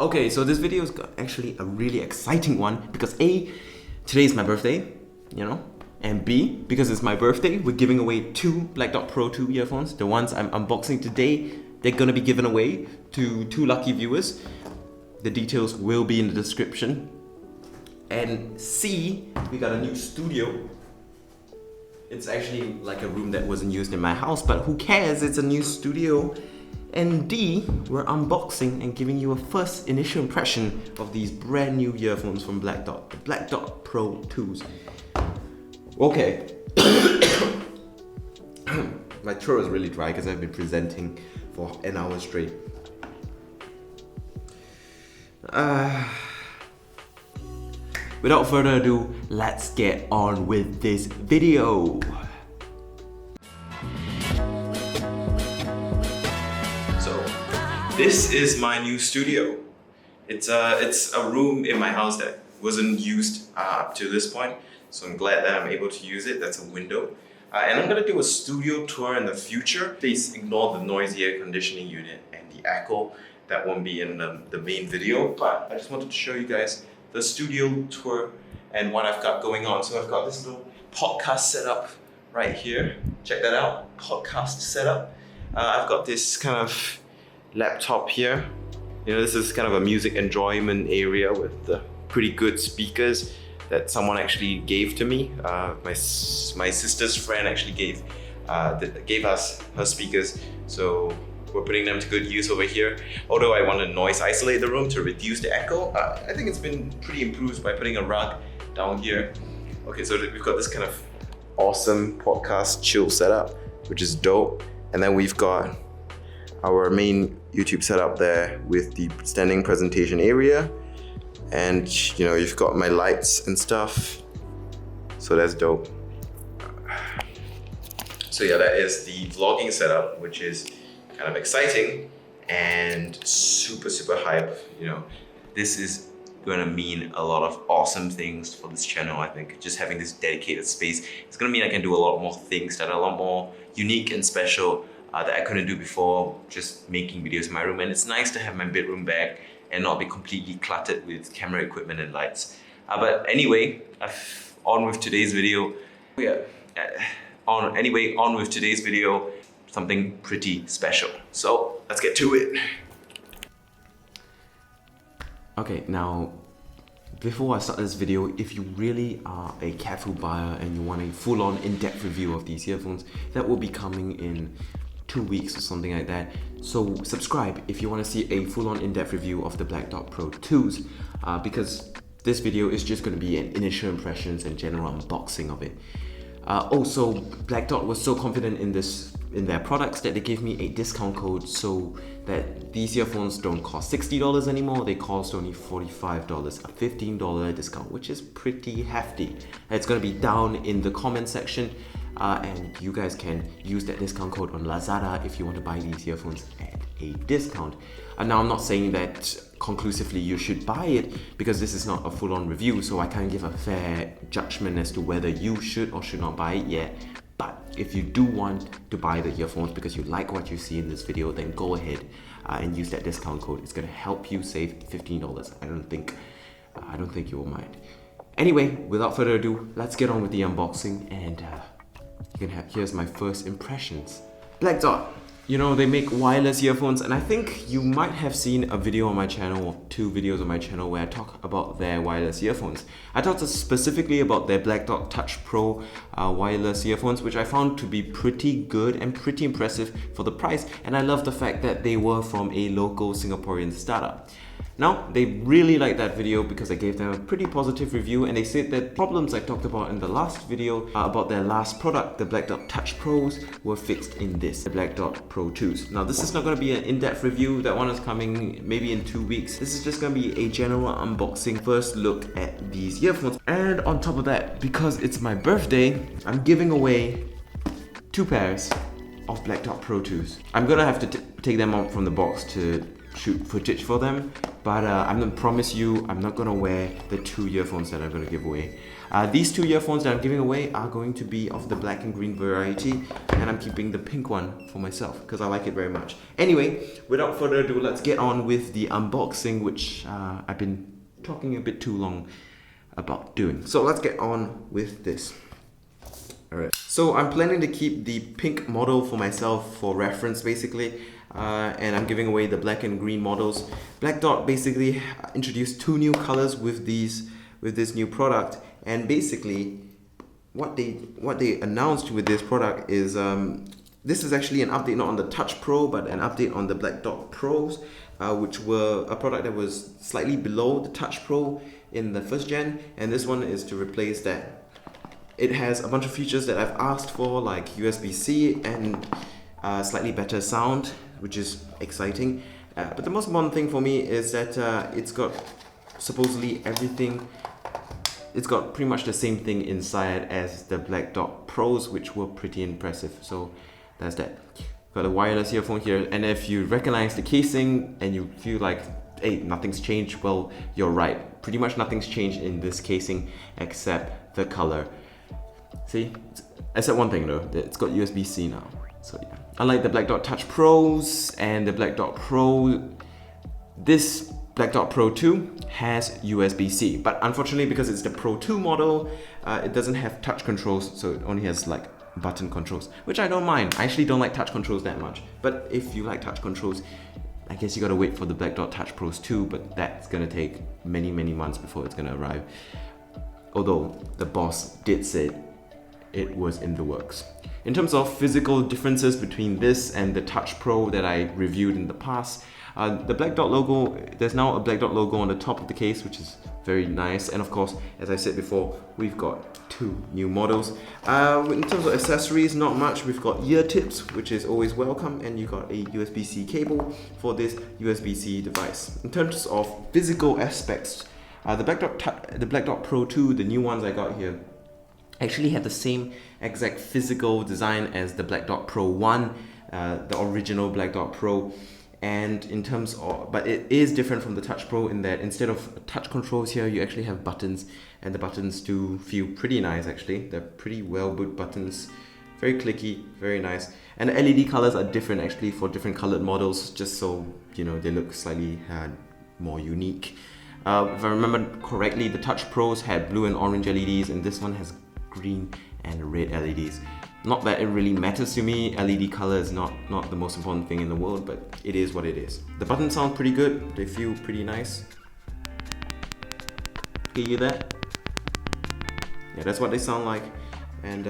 Okay, so this video is actually a really exciting one because A, today is my birthday, you know, and B, because it's my birthday, we're giving away two BLACKDOT Pro 2 earphones. The ones I'm unboxing today, they're gonna be given away to 2 lucky viewers. The details will be in the description. And C, we got a new studio. It's actually like a room that wasn't used in my house, but who cares, it's a new studio. And D, we're unboxing and giving you a first initial impression of these brand new earphones from BLACKDOT, the BLACKDOT Pro 2s. Okay. My throat is really dry because I've been presenting for an hour straight. Without further ado, let's get on with this video. So, this is my new studio. It's a room in my house that wasn't used up to this point, so I'm glad that I'm able to use it. That's a window. And I'm gonna do a studio tour in the future. Please ignore the noisy air conditioning unit and the echo. That won't be in the main video, but I just wanted to show you guys the studio tour and what I've got going on. So I've got this little podcast setup right here. Check that out, podcast setup. I've got this kind of laptop here. You know, this is kind of a music enjoyment area with the pretty good speakers that someone actually gave to me. My sister's friend actually gave us her speakers, so we're putting them to good use over here. Although I want to noise isolate the room to reduce the echo, I think it's been pretty improved by putting a rug down here. Okay, so we've got this kind of awesome podcast chill setup, which is dope. And then we've got our main YouTube setup there with the standing presentation area. And you know, you've got my lights and stuff. So that's dope. So yeah, that is the vlogging setup, which is kind of exciting and super hype. You know, this is gonna mean a lot of awesome things for this channel. I think just having this dedicated space, it's gonna mean I can do a lot more things that are a lot more unique and special that I couldn't do before just making videos in my room. And it's nice to have my bedroom back and not be completely cluttered with camera equipment and lights. But anyway, on with today's video. On with today's video, something pretty special. So let's get to it. Okay, now before I start this video, if you really are a careful buyer and you want a full-on in-depth review of these earphones, that will be coming in 2 weeks or something like that. So subscribe if you want to see a full-on in-depth review of the BLACKDOT Pro 2s, because this video is just going to be an initial impressions and general unboxing of it. Also, BLACKDOT was so confident in their products that they gave me a discount code so that these earphones don't cost $60 anymore, they cost only $45, a $15 discount, which is pretty hefty. It's going to be down in the comment section, and you guys can use that discount code on Lazada if you want to buy these earphones at a discount. And now I'm not saying that conclusively you should buy it, because this is not a full-on review, so I can't give a fair judgment as to whether you should or should not buy it yet. But if you do want to buy the earphones because you like what you see in this video, then go ahead and use that discount code. It's gonna help you save $15. I don't think you will mind. Anyway, without further ado, let's get on with the unboxing, and here's my first impressions. BLACKDOT. You know, they make wireless earphones, and I think you might have seen a video on my channel, or 2 videos on my channel, where I talk about their wireless earphones. I talked specifically about their BLACKDOT Touch Pro wireless earphones, which I found to be pretty good and pretty impressive for the price, and I love the fact that they were from a local Singaporean startup. Now, they really liked that video because I gave them a pretty positive review, and they said that problems I talked about in the last video about their last product, the BLACKDOT Touch Pros, were fixed in this, the BLACKDOT Pro 2s. Now, this is not going to be an in-depth review. That one is coming maybe in 2 weeks. This is just going to be a general unboxing, first look at these earphones. And on top of that, because it's my birthday, I'm giving away 2 pairs of BLACKDOT Pro 2s. I'm going to have to take them out from the box to shoot footage for them, but I'm gonna promise you I'm not gonna wear the 2 earphones that I'm gonna give away. These 2 earphones that I'm giving away are going to be of the black and green variety, and I'm keeping the pink one for myself because I like it very much. Anyway, without further ado, let's get on with the unboxing, which I've been talking a bit too long about doing. So let's get on with this. Alright, so I'm planning to keep the pink model for myself for reference basically, and I'm giving away the black and green models. Black Dot basically introduced 2 new colors with this new product, and basically what they announced with this product is this is actually an update not on the Touch Pro but an update on the BLACKDOT Pros, which were a product that was slightly below the Touch Pro in the 1st gen, and this one is to replace that. It has a bunch of features that I've asked for, like USB-C and slightly better sound, which is exciting. But the most important thing for me is that it's got supposedly everything. It's got pretty much the same thing inside as the BLACKDOT Pros, which were pretty impressive. So that's that. Got a wireless earphone here, and if you recognize the casing and you feel like, hey, nothing's changed, well, you're right. Pretty much nothing's changed in this casing except the color. See, except one thing though, it's got USB-C now. So yeah, unlike the BLACKDOT Touch Pros and the BLACKDOT Pro, this BLACKDOT Pro 2 has USB-C, but unfortunately because it's the Pro 2 model, it doesn't have touch controls, so it only has like button controls, which I don't mind. I actually don't like touch controls that much, but if you like touch controls, I guess you gotta wait for the BLACKDOT Touch Pros 2, but that's gonna take many months before it's gonna arrive. Although the boss did say it was in the works. In terms of physical differences between this and the Touch Pro that I reviewed in the past, the BLACKDOT logo, there's now a BLACKDOT logo on the top of the case, which is very nice. And of course, as I said before, we've got 2 new models. In terms of accessories, not much. We've got ear tips, which is always welcome, and you've got a USB-C cable for this USB-C device. In terms of physical aspects, the BLACKDOT Pro 2, the new ones I got here, actually have the same exact physical design as the BLACKDOT Pro 1, the original BLACKDOT Pro. And in terms of, but it is different from the Touch Pro in that instead of touch controls here, you actually have buttons, and the buttons do feel pretty nice actually. They're pretty well built buttons, very clicky, very nice. And the LED colors are different actually for different colored models, just so you know they look slightly more unique. If I remember correctly, the Touch Pros had blue and orange LEDs, and this one has green and red LEDs. Not that it really matters to me, LED color is not the most important thing in the world, but it is what it is. The buttons sound pretty good, they feel pretty nice. Can you hear that? Yeah, that's what they sound like. And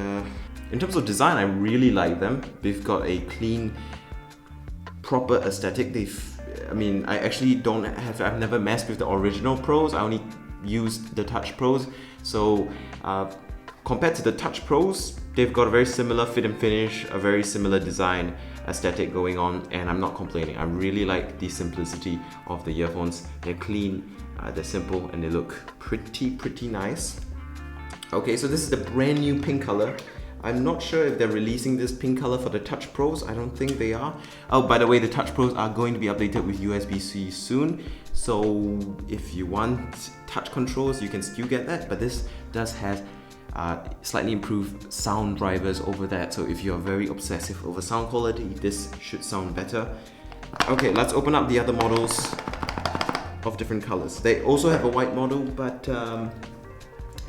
in terms of design, I really like them. They've got a clean, proper aesthetic. I actually I've never messed with the original Pros, I only used the Touch Pros. So compared to the Touch Pros, they've got a very similar fit and finish, a very similar design aesthetic going on, and I'm not complaining. I really like the simplicity of the earphones. They're clean, they're simple, and they look pretty nice. Okay, so this is the brand new pink color. I'm not sure if they're releasing this pink color for the Touch Pros. I don't think they are. Oh, by the way, the Touch Pros are going to be updated with USB-C soon. So if you want touch controls, you can still get that, but this does have slightly improved sound drivers over that, so if you're very obsessive over sound quality, this should sound better. Okay, let's open up the other models of different colors. They also have a white model, but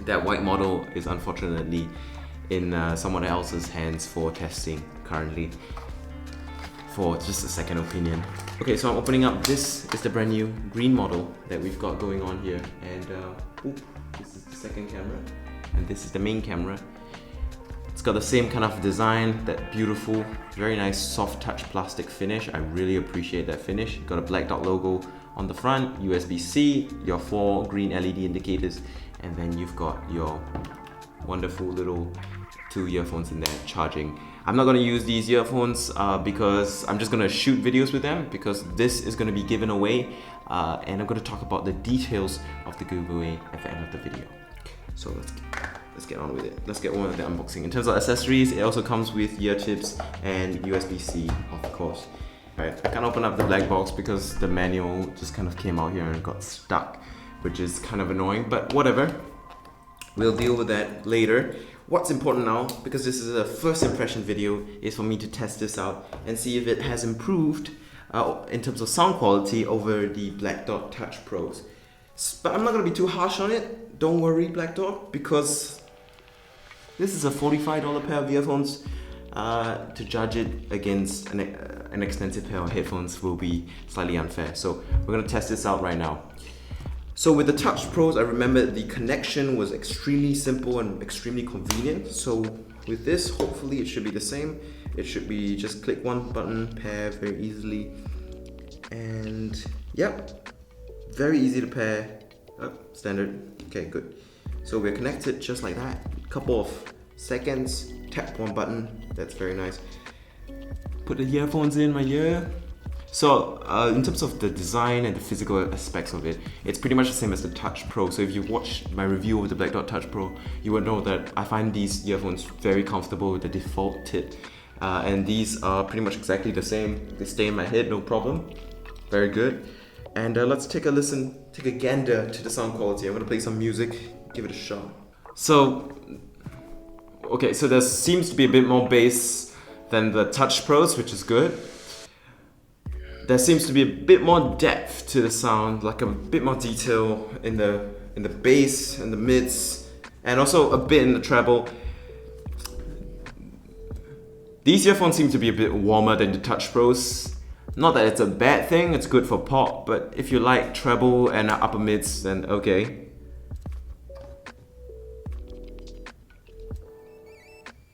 that white model is unfortunately in someone else's hands for testing currently, for just a second opinion. Okay, so I'm opening up. This is the brand new green model that we've got going on here, and this is the second camera. And this is the main camera. It's got the same kind of design, that beautiful, very nice soft touch plastic finish. I really appreciate that finish. You've got a BLACKDOT logo on the front, USB-C, your 4 green LED indicators, and then you've got your wonderful little 2 earphones in there charging. I'm not going to use these earphones because I'm just going to shoot videos with them, because this is going to be given away, and I'm going to talk about the details of the giveaway at the end of the video. So let's get on with it. Let's get on with the unboxing. In terms of accessories, it also comes with ear tips and USB-C, of course. Right, I can't open up the black box because the manual just kind of came out here and got stuck, which is kind of annoying, but whatever. We'll deal with that later. What's important now, because this is a first impression video, is for me to test this out and see if it has improved in terms of sound quality over the Black Dot Touch Pros. But I'm not going to be too harsh on it. Don't worry, Black Dot, because this is a $45 pair of earphones. To judge it against an expensive pair of headphones will be slightly unfair. So we're going to test this out right now. So with the Touch Pros, I remember the connection was extremely simple and extremely convenient. So with this, hopefully it should be the same. It should be just click one button, pair very easily. And yep, very easy to pair. Oh, standard. Okay, good. So we're connected just like that. Couple of seconds, tap one button. That's very nice. Put the earphones in my ear. So in terms of the design and the physical aspects of it, it's pretty much the same as the Touch Pro. So if you watch my review of the Black Dot Touch Pro, you would know that I find these earphones very comfortable with the default tip. And these are pretty much exactly the same. They stay in my head, no problem. Very good. And let's take a listen, take a gander to the sound quality. I'm gonna play some music, give it a shot. So, okay, so there seems to be a bit more bass than the Touch Pros, which is good. There seems to be a bit more depth to the sound, like a bit more detail in the bass and the mids, and also a bit in the treble. These earphones seem to be a bit warmer than the Touch Pros. Not that it's a bad thing, it's good for pop, but if you like treble and upper mids, then okay.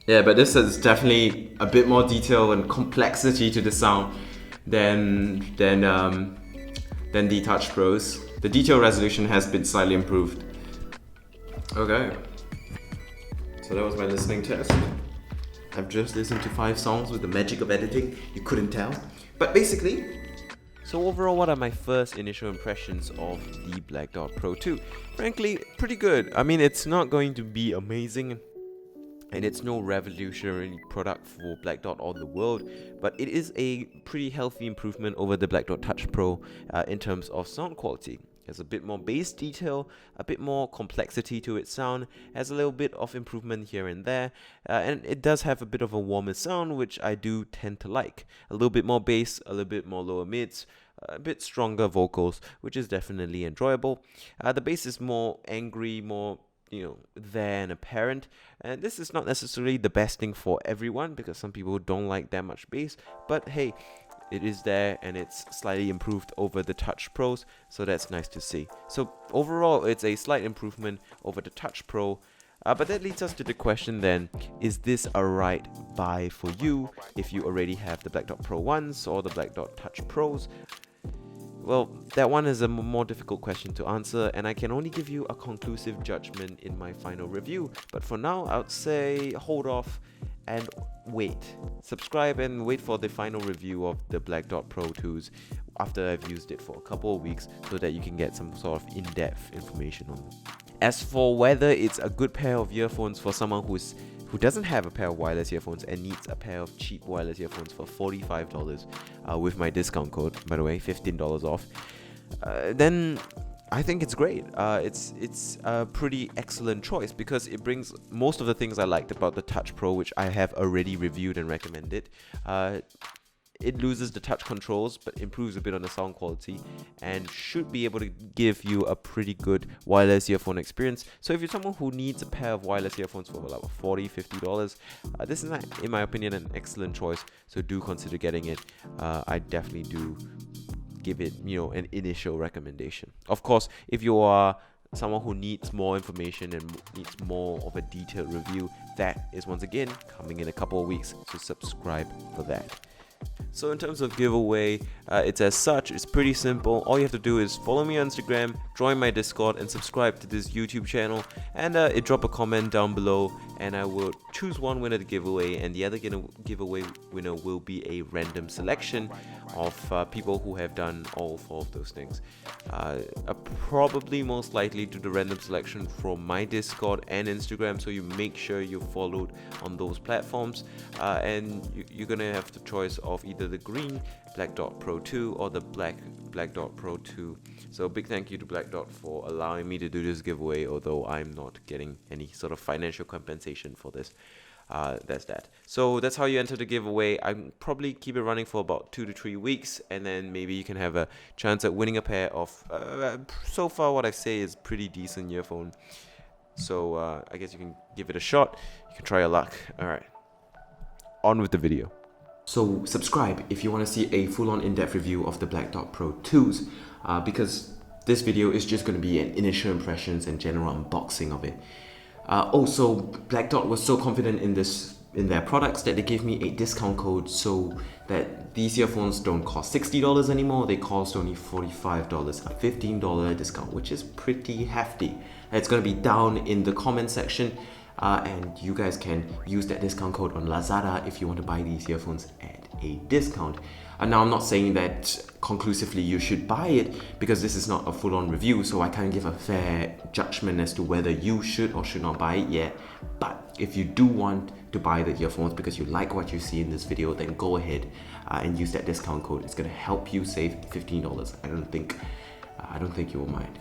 Yeah, but this is definitely a bit more detail and complexity to the sound than the Touch Pros. The detail resolution has been slightly improved. Okay, so that was my listening test. I've just listened to 5 songs with the magic of editing. You couldn't tell, but basically. So overall, what are my first initial impressions of the Black Dot Pro 2? Frankly, pretty good. I mean, it's not going to be amazing, and it's no revolutionary product for Black Dot or the world, but it is a pretty healthy improvement over the Black Dot Touch Pro in terms of sound quality. There's a bit more bass detail, a bit more complexity to its sound, has a little bit of improvement here and there, and it does have a bit of a warmer sound, which I do tend to like. A little bit more bass, a little bit more lower mids, a bit stronger vocals, which is definitely enjoyable. The bass is more angry, more there and apparent, and this is not necessarily the best thing for everyone because some people don't like that much bass, but hey, it is there and it's slightly improved over the Touch Pros, so that's nice to see. So overall, it's a slight improvement over the Touch Pro, but that leads us to the question then, is this a right buy for you if you already have the Black Dot Pro 1s or the Black Dot Touch Pros? Well, that one is a more difficult question to answer, and I can only give you a conclusive judgment in my final review. But for now, I would say hold off and wait. Subscribe and wait for the final review of the Black Dot Pro 2s after I've used it for a couple of weeks so that you can get some sort of in-depth information on it. As for whether it's a good pair of earphones for someone who doesn't have a pair of wireless earphones and needs a pair of cheap wireless earphones for $45 with my discount code, by the way, $15 off, then I think it's great. It's a pretty excellent choice because it brings most of the things I liked about the Touch Pro, which I have already reviewed and recommended. It loses the touch controls but improves a bit on the sound quality and should be able to give you a pretty good wireless earphone experience. So if you're someone who needs a pair of wireless earphones for like $40-50, this is, in my opinion, an excellent choice, so do consider getting it. I definitely do give it an initial recommendation. Of course, if you are someone who needs more information and needs more of a detailed review, that is once again coming in a couple of weeks, so subscribe for that. So in terms of giveaway, it's as such, it's pretty simple. All you have to do is follow me on Instagram, join my Discord, and subscribe to this YouTube channel, and drop a comment down below, and I will choose one winner to give away, and the other giveaway winner will be a random selection of people who have done all 4 of those things. Probably most likely do the random selection from my Discord and Instagram, so you make sure you're followed on those platforms, and you're gonna have the choice of either the green BLACKDOT Pro 2 or the black BLACKDOT Pro 2. So big thank you to BLACKDOT for allowing me to do this giveaway, although I'm not getting any sort of financial compensation for this. That's that. So that's how you enter the giveaway. I'll probably keep it running for about 2 to 3 weeks, and then maybe you can have a chance at winning a pair of so far what I say is pretty decent earphone. So I guess you can give it a shot. You can try your luck. Alright, on with the video. So subscribe if you want to see a full-on in-depth review of the BLACKDOT Pro 2s, because this video is just going to be an initial impressions and general unboxing of it. Also, BLACKDOT was so confident in their products that they gave me a discount code so that these earphones don't cost $60 anymore. They cost only $45, a $15 discount, which is pretty hefty. It's going to be down in the comment section, and you guys can use that discount code on Lazada if you want to buy these earphones at a discount. And now I'm not saying that conclusively you should buy it, because this is not a full-on review, so I can't give a fair judgment as to whether you should or should not buy it yet. But if you do want to buy the earphones because you like what you see in this video, then go ahead and use that discount code. It's going to help you save $15. I don't think you will mind.